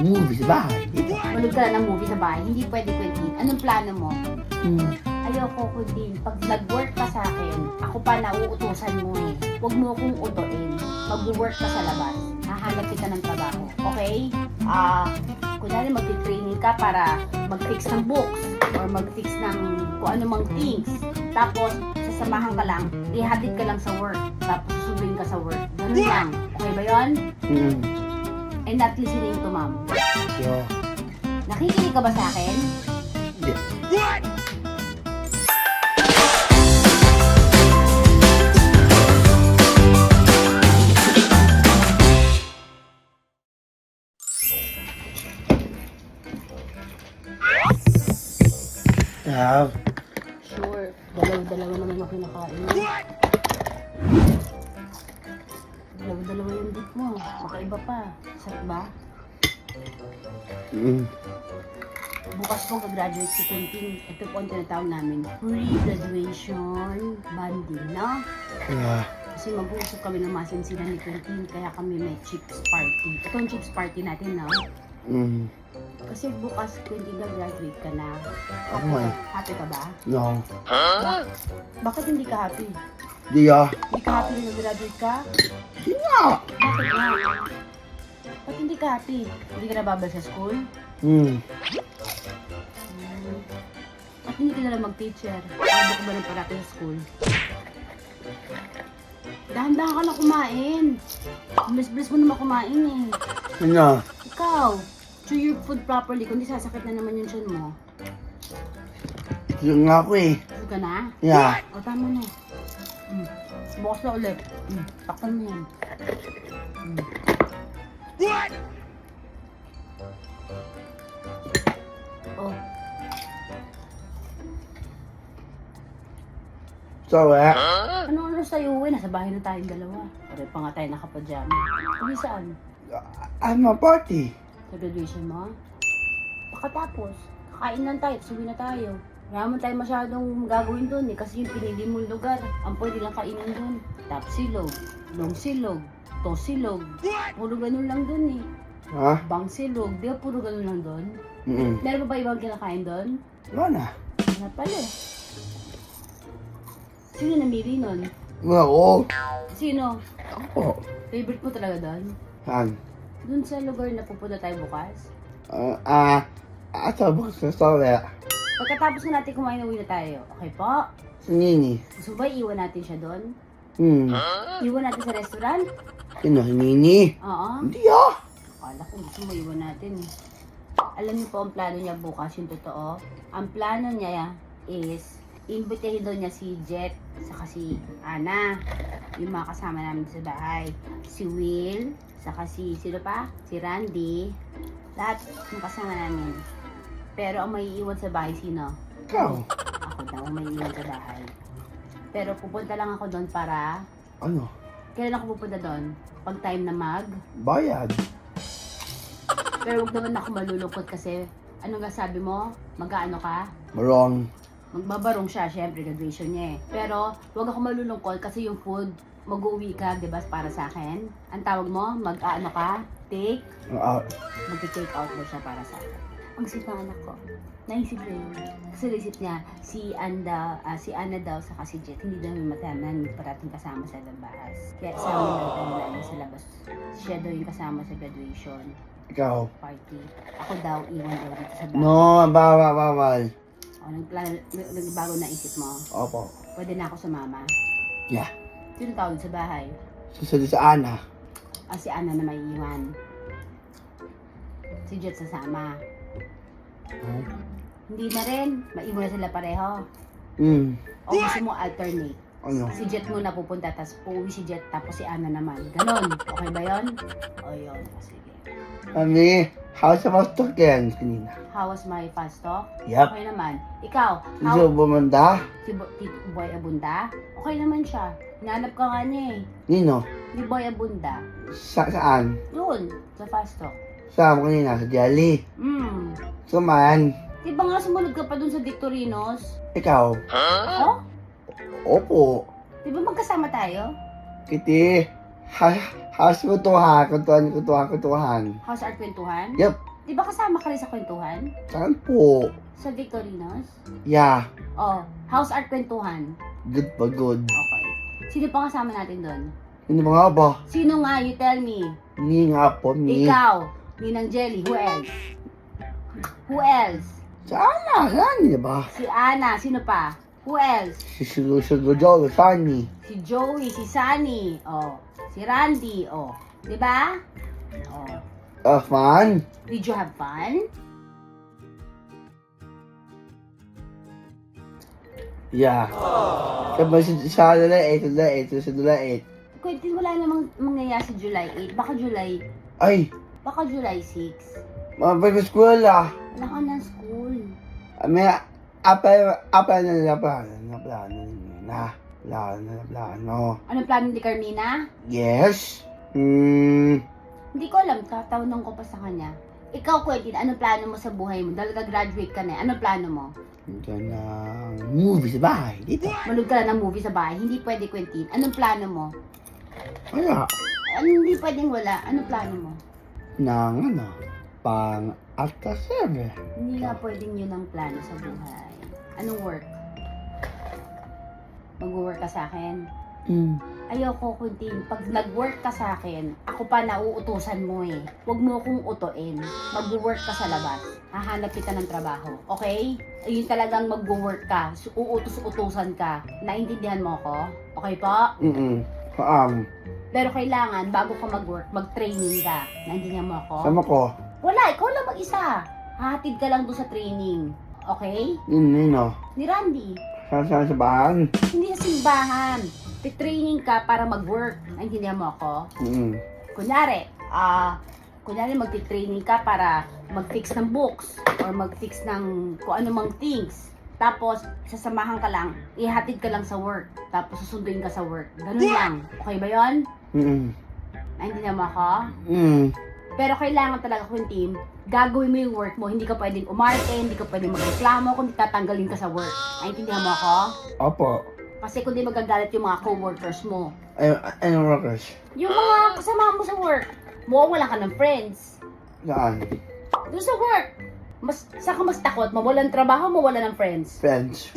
movie sa bahay. Manood ka lang ng movie sa bahay. Hindi pwede, Quentin. Anong plano mo? Hmm. Ayoko, Quentin. Pag nag-work ka sa akin, ako pa nauutusan mo eh. Huwag mo akong utuin. Mag-work ka sa labas. Hahanap kita ng trabaho. Okay? Kunwari mag-training ka para mag-fix ng books or mag-fix ng kung ano mang things. Tapos, sasamahan ka lang, ihatid ka lang sa work. Tapos, susubuin ka sa work. Ganun lang. Okay ba yun? Hmm. And not listening to mom. Yo. Nakikinig ka ba sa akin? Hindi. Tab. Sure. Dalawa-dalawa naman ako kinakain. Dalawa-dalawa yung dip mo. Makaiba pa. Sarap ba? Hmm. Bukas po gagraduate si Quentin. Ito po ang tinatawag namin pre-graduation bonding, no? Yeah. Kasi mag-uusap kami ng masinsinan ni Quentin, kaya kami may chips party. Ito ang chips party natin, no? Hmm. Kasi bukas Quentin gagraduate ka na. Ako nga eh. Happy ka ba? No. Bakit hindi ka happy? Di ah. Hindi ka happy na nag-graduate ka? Di nga. Bakit nga? Ba't hindi ka happy? Hindi ka nababal sa school? Hmm. At hindi ka na lang mag-teacher. Ano ka ba ng parati sa school? Dahan-dahan ka na kumain. Bilis-bilis mo naman kumain eh. Ano? Ikaw, chew your food properly, kundi sasakit na naman yung tiyan mo. Yung nga ako eh. Huwag ka na? Yeah. O, tama na. Bukas na ulit. Takpan mo yan. Oh, So eh. ano sa'yo uwi? Nasa bahay na tayong dalawa. Pare pa nga tayo nakapajama. Uwi saan? Ano party? Sa graduation mo? Pagkatapos, kakain lang tayo, tapos uwi na tayo. Wala naman tayo masyadong gagawin doon eh, kasi yung pinili mong lugar, ang pwede lang kainin doon. Top silog, long silog, to silog. Puro ganun lang doon eh. Ha? Bang silog, di ba puro ganun lang doon? Meron pa ba ibang kinakain doon? Wala na. Wala pala eh. Sino namili nun? Wala ko. Sino? Ako. Favorite mo talaga doon? Saan? Doon sa lugar na pupunta tayo bukas? Asa bukas na story. Pagkatapos na natin kumain, uwi na tayo. Okay po? Si Nini. Gusto ba iwan natin siya doon? Iwan natin sa restaurant? Sino? Si Nini? Oo. Hindi ah. Akala ko gusto mo iwan natin. Alam niyo po ang plano niya bukas, yung totoo. Ang plano niya is, imbitahin daw niya si Jet, saka si Ana. Yung mga kasama namin sa bahay. Si Will, saka si, sino pa? Si Randy. Lahat yung kasama namin. Pero ang may iwan sa bahay, sino? Ikaw. Ako daw ang may iwan sa bahay. Pero pupunta lang ako doon para... Ano? Kailan ako pupunta doon? Pag time na mag? Bayad. Pero huwag naman ako malulungkot kasi ano nga sabi mo? Mag-ano ka? Barong. Magbabarong siya, syempre, graduation niya eh. Pero huwag ako malulungkot kasi yung food, mag-uwi ka, di ba, para sa akin? Ang tawag mo, mag-ano ka? Take? Mag-take out mo siya para sa akin. Ang sweet ng anak ko. Naisip niya yun. Kasi naisip niya, si Ana daw saka si Jet, hindi daw yung mataman parating kasama sa labas. Kaya sama daw tayo lalo sa labas. Siya daw yung kasama sa graduation Ikaw. party. Ako daw, iwan daw dito sa bahay. No, bawal. O, nagbago na isip mo. Opo. Pwede na ako sumama. Yeah. Sino tawag sa bahay? Susunod sa Ana. Si Ana na may iwan. Si Jet sasama. Hindi na rin. Maiwan na sila pareho. O gusto mo alternate? Ano? Si Jet muna pupunta, tapos uuwi si Jet, tapos si Ana naman. Ganon. Okay ba yun? O yun. Sige. Ani, how's the pastor yan kanina? How was my fast talk? Yep. Okay naman. Ikaw, Gusto how... bumanda? Si Tito Boy Abunda? Okay naman siya. Hinanap ka nga niya eh. Nino? Ni Boy Abunda. Saan? Yun, sa fast talk. Saan mo kanina? Sa Jelly? Suman? Di ba nga sumunod ka pa dun sa Victorinos? Ikaw? Oh? Opo. Di ba magkasama tayo? Kiti. House kutuhan. House Art Kwentuhan? Yep. Di ba kasama ka rin sa kwentuhan? Saan po? Sa Victorinos? Yeah. Oh, House Art Kwentuhan. Good pa, good. Okay. Sino pa kasama natin doon? Ano ba nga ba? Sino nga? You tell me. Ni nga po, ni. Ikaw. Ninang Jelly. Who else? Who else? Sana, saan ba? Si Ana. Sino pa? Who else? Si Jojo, Sani. Si Joey. Si Sunny. Oh. Si Randy. Oh. Di ba? Oh. Fun? Did you have fun? Yeah. Sabay sa July 8, sa July 8. Quentin, wala namang mangyayari sa July 8. Baka July, Ay, baka July 6. mabay school ah. Wala ka ng school. May plano. Anong plano ni Carmina? Yes. Hindi ko alam, tatanong ko pa sa kanya. Ikaw, Quentin, anong plano mo sa buhay mo? Dahil graduate ka na, anong plano mo? Ganang movie sa bahay. Dito. Manood ka lang ng movie sa bahay. Hindi pwede, Quentin. Anong plano mo? Wala. Hindi pwedeng wala. Anong plano mo? Nang pang alta server. Hindi nga pwedeng yun ang plano sa buhay. Anong work? Mag-work ka sa akin? Ayoko, Quentin. Pag nag-work ka sa akin, ako pa nauutusan mo eh. Huwag mo akong utuin. Mag-work ka sa labas. Hahanap kita ng trabaho. Okay? Ayun talagang mag-work ka. Uutos-utusan ka. Naintindihan mo ako? Okay po? Pero kailangan, bago ka mag-work, mag-training ka. Naintindihan mo ako? Sama ko. Wala, ikaw lang mag-isa. Hahatid ka lang doon sa training. Okay? Nino. Ni Randy. Saan sa bahan? Hindi sa simbahan. Training ka para mag-work. Naintindihan mo ako? Kunyari, magti-training ka para mag-fix ng books or mag-fix ng kung ano mang things. Tapos, sasamahan ka lang, ihatid ka lang sa work. Tapos, susunduin ka sa work. Ganun lang. Okay ba yun? Naintindihan mo ako? Pero kailangan talaga kung team, gagawin mo yung work mo. Hindi ka pwedeng umarte, hindi ka pwedeng magreklamo kung tatanggalin ka sa work. Naintindihan mo ako? Opo. Kasi kung di magagalit yung mga co-workers mo. Anong workers? Yung mga kasama mo sa work, mawawala ka ng friends. Saan? Doon sa work. Saan ka mas takot? Mawalan trabaho, mawalan ng friends. Friends.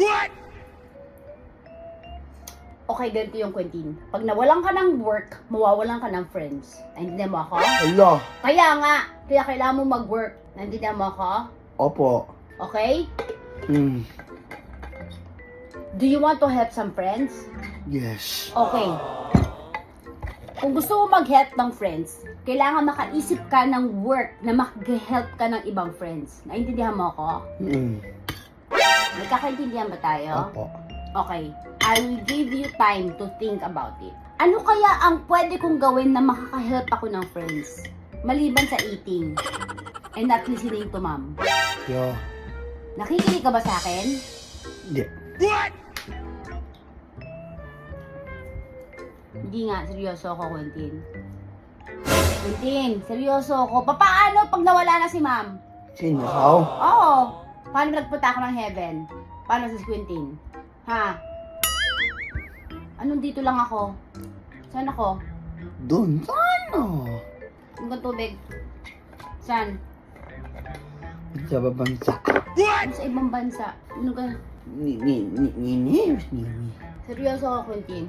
Okay, ganito yung Quentin. Pag nawalan ka ng work, mawawalan ka ng friends. Naintindihan mo ako? Hello. Kaya nga, kaya kailangan mo mag-work. Naintindihan mo ako? Opo. Okay? Do you want to help some friends? Yes. Okay. Kung gusto mo mag-help ng friends, kailangan makaisip ka ng work na mag-help ka ng ibang friends. Naintindihan mo ako? Nagkakaintindihan ba tayo? Opo. Okay. I will give you time to think about it. Ano kaya ang pwede kong gawin na makaka-help ako ng friends? Maliban sa eating and not listening to mom. Yo. Nakikinig ka ba sa akin? Hindi. Hindi nga, seryoso ako, Quentin. Quentin, seryoso ako. Paano pag nawala na si ma'am? Sino ikaw? Oo. Paano nagpunta ako ng heaven? Paano si Quentin? Ha? Anong dito lang ako? Saan ako? Doon. Saan? Yung kang tubig? Saan? Sa bansa. Sa ibang bansa. Ano ka? Ni. Seryoso ako, Quentin.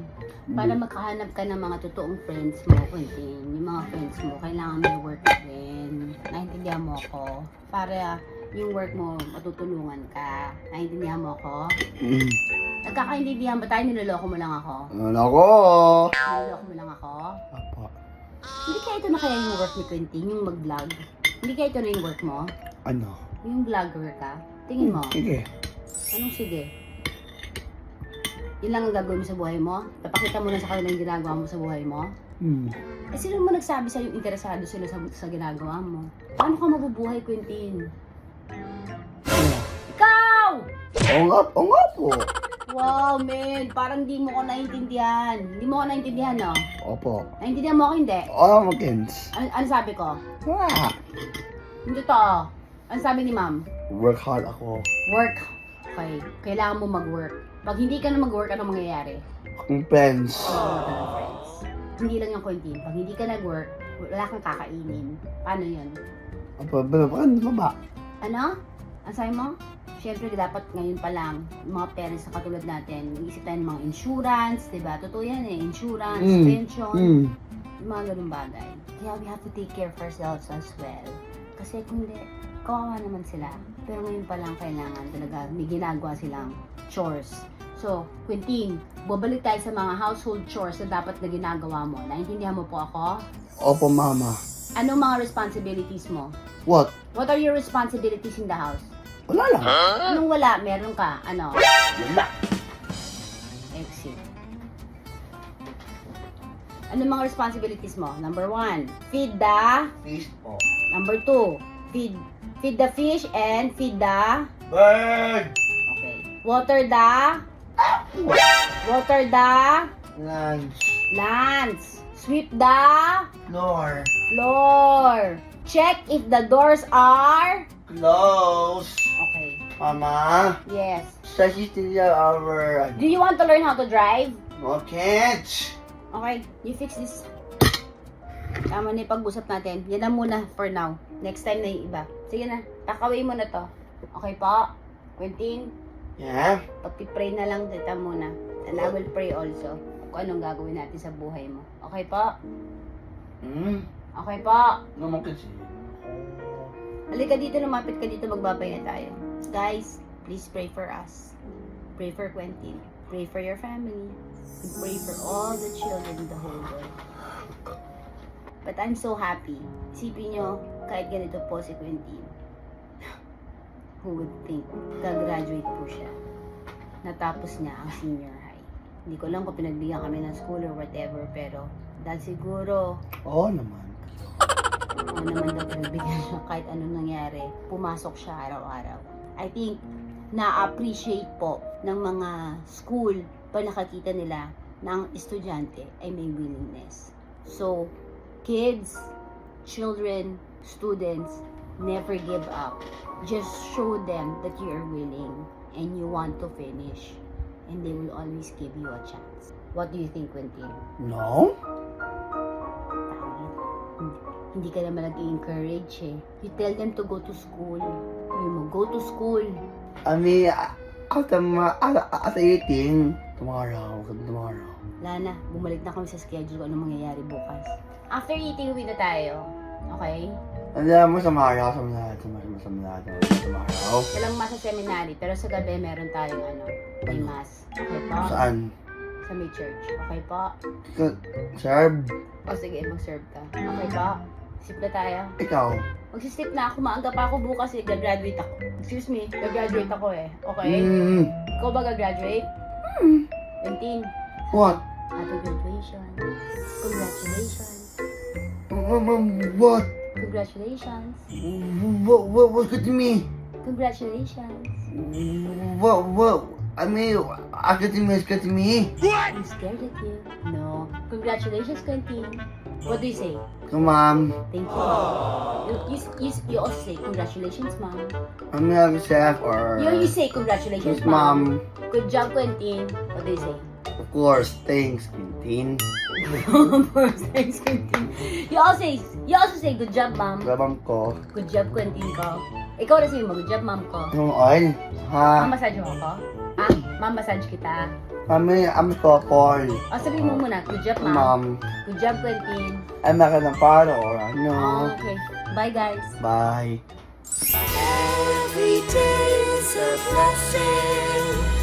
Para makahanap ka ng mga totoong friends mo, Quentin. Yung mga friends mo, kailangan may work din. Naintindihan mo ako. Para yung work mo, matutulungan ka. Naintindihan mo ako? Nagkakaintindihan ba tayo? Niloloko mo lang ako? Ano ako? Niloloko mo lang ako? Opo. Hindi kaya ito na kaya yung work ni Quentin, yung mag-vlog? Hindi kaya ito na yung work mo? Ano? Yung vlogger ka? Tingin mo? Sige. Anong sige? Yun lang ang gagawin mo sa buhay mo? Napakita mo na sa kanila yung ginagawa mo sa buhay mo? Eh, sino mo nagsabi sa'yo yung interesado sila sa ginagawa mo? Paano ka mabubuhay, Quentin? Ikaw! Oo nga po. Wow, man. Parang di mo ko naintindihan. Hindi mo ko naintindihan, no? Opo. Naintindihan mo ako, hindi? Oo, Makins. Ano sabi ko? Wala. Hindi totoo. Ano sabi ni ma'am? Work hard ako. Work. Okay. Kailangan mo mag-work. Pag hindi ka na mag-work, anong mangyayari? Akong friends. Wala ka ng friends. Hindi lang yung Quentin. Pag hindi ka nag-work, wala kang kakainin. Paano yun? Baba. Ano? Ang sabi mo? Siyempre, dapat ngayon pa lang, yung mga parents na katulad natin, mag-isip tayo ng mga insurance, diba? Totoo yan eh, insurance, pension, yung mga ganun bagay. Kaya we have to take care of ourselves as well. Kasi kung hindi, kawawa naman sila. Pero ngayon pa lang kailangan talaga, may ginagawa silang chores. So, Quintin, babalik tayo sa mga household chores na dapat na ginagawa mo. Naintindihan mo po ako? Opo, mama. Anong mga responsibilities mo? What? What are your responsibilities in the house? Wala lang. Anong wala? Meron ka? Ano? Wala. Exit. Anong mga responsibilities mo? Number 1, feed the... Fish po. Number 2, feed the fish and feed the... Bird! Okay. Water the... Water the... Lunch. Plants. Sweep the... Floor. Floor. Check if the doors are... Close. Okay. Mama. Yes. CCTV over. Do you want to learn how to drive? No, can't. Okay, you fix this. Tama na yung pag-usap natin. Yan na muna for now. Next time na yung iba. Sige na, kakawin mo na to. Okay po? Quentin, Yeah? pag-pray na lang kita muna. And I will pray also kung anong gagawin natin sa buhay mo. Okay po? Okay po? Naman kasi. Halika dito, lumapit ka dito, magbabay na tayo. Guys, please pray for us. Pray for Quentin. Pray for your family. And pray for all the children in the whole world. But I'm so happy. Isipin nyo, kahit ganito po si Quentin. Who would think? Gagraduate po siya. Natapos niya ang senior high. Hindi ko lang kung pinagbigyan kami ng school or whatever, pero dahil siguro, Oo naman. ano naman daw pinagbigyan siya kahit anong nangyari, pumasok siya araw-araw. I think, na-appreciate po ng mga school pag nakakita nila na ang estudyante ay may willingness. So, kids, children, students, never give up. Just show them that you are willing and you want to finish. And they will always give you a chance. What do you think, Quentin? No? Hindi ka naman nag-encourage eh. You tell them to go to school. Sabi mo, go to school. I mean, after eating, tomorrow. Lana, bumalik na kami sa schedule kung ano mangyayari bukas. After eating, uwi na tayo. Okay? Alam mo, sa araw. Walang mass sa seminary, pero sa gabi meron tayong may mass. Okay po? Saan? Sa may church. Okay po? Serve? O sige, mag-serve ka. Okay po? Sip na tayo. Ikaw? Magsisip na ako, maaga pa ako bukas eh, gagraduate ako. Excuse me, gagraduate ako eh. Okay? Ikaw ba gagraduate? 19. What? Happy graduation. Congratulations. What? Congratulations. What could you mean? Congratulations. What? I mean, academy. I'm scared at you. No. Congratulations, Quentin. What do you say? Come on. Thank you. You also say congratulations, mom. I'm not a chef or... You say congratulations, Yes, mom. Good job, Quentin. What do you say? Of course, thanks, Quintin. Of course, thanks, Quentin. You also say good job, mom. Labang ko. Good job, Quentin ko. Ikaw na sabihin mo, good job, mom ko. Yung oil? Ha? Mamassage mo ako? Mamassage kita. Kami, Paul. O, sabihin mo muna, good job, mom. Mom. Good job, Quentin. Ay, maka ng paro or ano. Okay. Bye, guys. Bye. Every day is a blessing.